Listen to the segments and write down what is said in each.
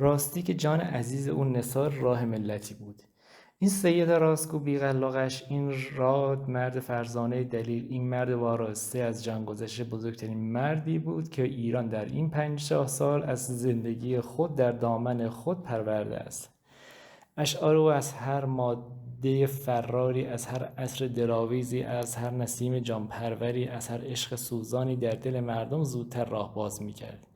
راستی که جان عزیز او نثار راه ملتی بود. این سید راستگو بی‌قلاقش، این راد مرد فرزانه دلیر، این مرد واراسته از جان گذشته بزرگترین مردی بود که ایران در این 50 سال از زندگی خود در دامن خود پرورده است. اشعار او از هر ماده فراری، از هر عطر دلاویزی، از هر نسیم جانپروری، از هر عشق سوزانی در دل مردم زودتر راه باز می‌کرد.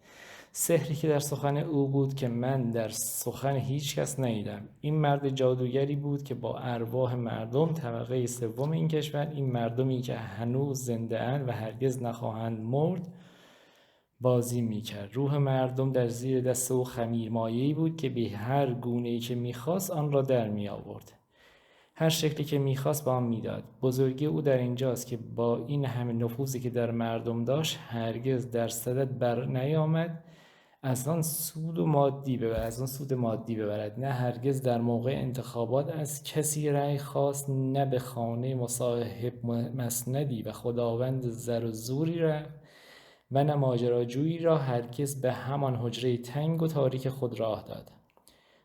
سحری که در سخن او بود که من در سخن هیچ کس ندیدم. این مرد جادوگری بود که با ارواح مردم طبقه سوم این کشور، این مردمی که هنوز زنده اند و هرگز نخواهند مرد، بازی میکرد. روح مردم در زیر دست او خمیرمایه‌ای بود که به هر گونه‌ای که میخواست آن را در میآورد. هر شکلی که میخواست به آن میداد. بزرگی او در اینجاست که با این همه نفوذی که در مردم داشت هرگز در صدد بر نیامد از آن سود مادی ببرد. نه هرگز در موقع انتخابات از کسی رأی خواست، نه به خانه مصاحب مسندی و خداوند زر و زوری رفت، و نه ماجراجویی را هرگز به همان حجره تنگ و تاریک خود راه داد.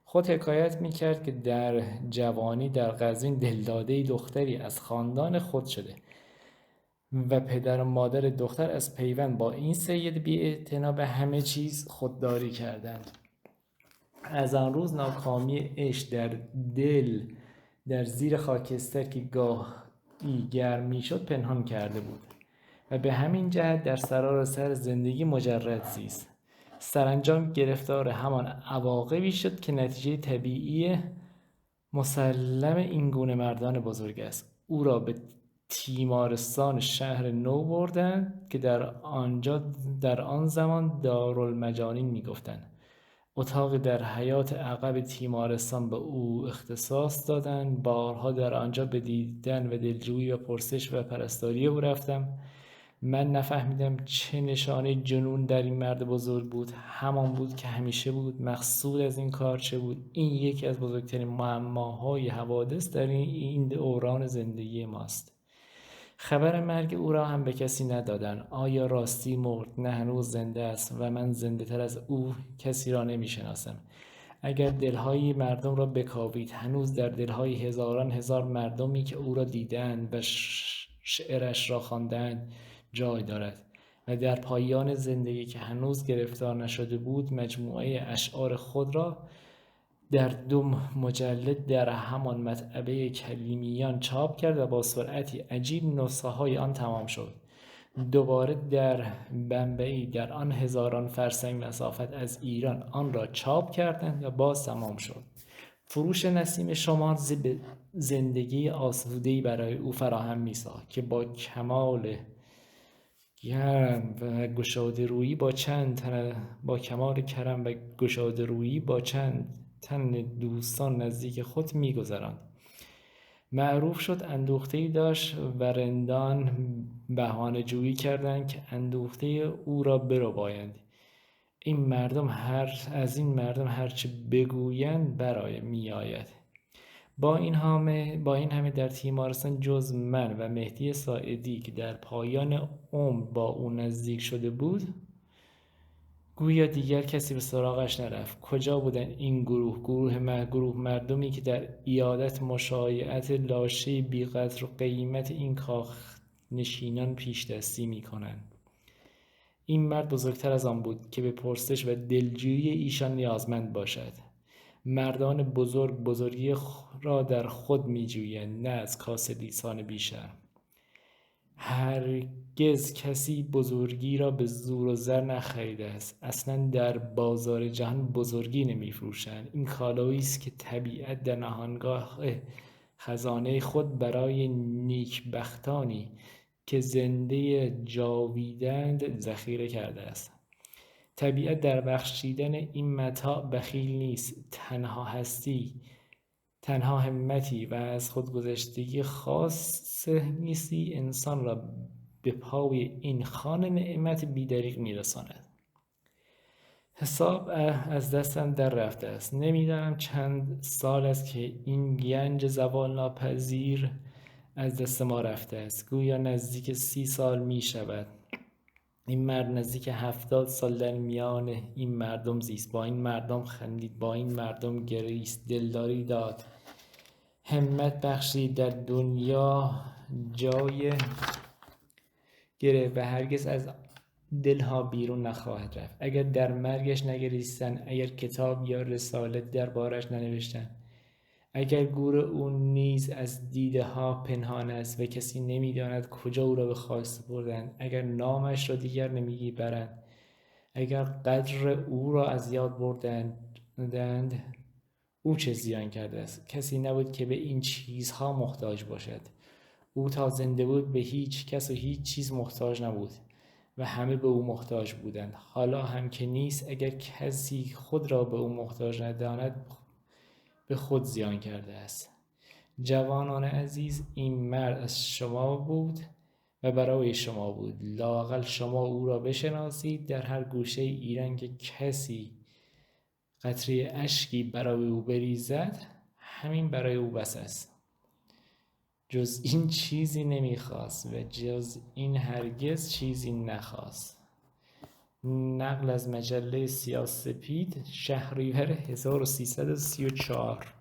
خود حکایت میکرد که در جوانی در قزوین دلداده دختری از خاندان خود شده و پدر و مادر دختر از پیوند با این سید بی‌اعتنا به همه چیز خودداری کردند. از آن روز ناکامی عشق در دل در زیر خاکستر که گاهی گرم میشد پنهان کرده بود و به همین جهت در سراسر زندگی مجرد زیست. سرانجام گرفتار همان عواقبی شد که نتیجه طبیعی مسلم این گونه مردان بزرگ است. او را به تیمارستان شهر نو بردند که در آن زمان دارالمجانین میگفتند. اتاقی در حیاط عقب تیمارستان به او اختصاص دادند. بارها در آنجا به دیدن و دلجویی و پرسش و پرستاری او رفتم. من نفهمیدم چه نشانه جنون در این مرد بزرگ بود. همان بود که همیشه بود. مقصود از این کار چه بود؟ این یکی از بزرگترین معماهای حوادث در این دوران زندگی ماست. خبر مرگ او را هم به کسی ندادند. آیا راستی مرد؟ نه، هنوز زنده است و من زنده تر از او کسی را نمی شناسم. اگر دلهای مردم را بکاوید، هنوز در دلهای هزاران هزار مردمی که او را دیدند و شعرش را خواندند جای دارد و در پایان زندگی که هنوز گرفتار نشده بود مجموعه اشعار خود را در 2 مجلد در همان مطبعه کلیمیان چاپ کرد و با سرعتی عجیب نسخه های آن تمام شد. دوباره در بمبئی در آن هزاران فرسنگ مسافت از ایران آن را چاپ کردند و باز تمام شد. فروش نسیم شمال زندگی آسوده‌ای برای او فراهم می‌ساخت که با کمال کرم و گشاده رویی با چند تن دوستان نزدیک خود می‌گذراند. معروف شد اندوخته‌ای داشت و رندان بهانه جویی کردند که اندوخته او را بربایند. از این مردم هرچه بگویند برای میآید. با این همه در تیمارستان جز من و مهدی ساعدی که در پایان عمر با او نزدیک شده بود گویا دیگر کسی به سراغش نرفت. کجا بودند این گروه مردمی که در عیادت مشایعت لاشه بی‌قدر و قیمت این کاخ نشینان پیش دستی می کنند؟ این مرد بزرگتر از آن بود که به پرسش و دلجویی ایشان نیازمند باشد. مردان بزرگ بزرگی را در خود می جویند، نه از کاسه لیسان بیشتر. هرگز کسی بزرگی را به زور و زر نخریده است. اصلا در بازار جهان بزرگی نمی فروشند. این کالایی است که طبیعت در نهانگاه خزانه خود برای نیکبختانی که زنده جاویدند ذخیره کرده است. طبیعت در بخشیدن این متاع بخیل نیست. تنها همتی و از خودگذشتگی خاص نیستی انسان را به پای این خوان نعمت بیدریغ میرساند. حساب از دستم در رفته است. نمیدانم چند سال است که این گنج زوال ناپذیر از دست ما رفته است. گویا نزدیک 30 سال می شود. این مرد نزدیک 70 سال در میان این مردم زیست، با این مردم خندید، با این مردم گریست، دلداری داد، همت بخشید، در دنیا جای گره و هرگز از دلها بیرون نخواهد رفت. اگر در مرگش نگریستن، اگر کتاب یا رساله دربارش ننوشتن، اگر گور او نیز از دیده ها پنهان است و کسی نمیداند کجا او را به خاک سپردند، اگر نامش را دیگر نمیگی برند، اگر قدر او را از یاد بردند، او چه زیان کرده است؟ کسی نبود که به این چیزها محتاج باشد. او تا زنده بود به هیچ کس و هیچ چیز محتاج نبود و همه به او محتاج بودند. حالا هم که نیست، اگر کسی خود را به او محتاج نداند به خود زیان کرده است. جوانان عزیز، این مرد از شما بود و برای شما بود. لااقل شما او را بشناسید. در هر گوشه ایران که کسی قطره اشکی برای او بریزد، همین برای او بس است. جز این چیزی نمیخواست و جز این هرگز چیزی نخواست. نقل از مجله سیاه‌سپید، شهریور 1334.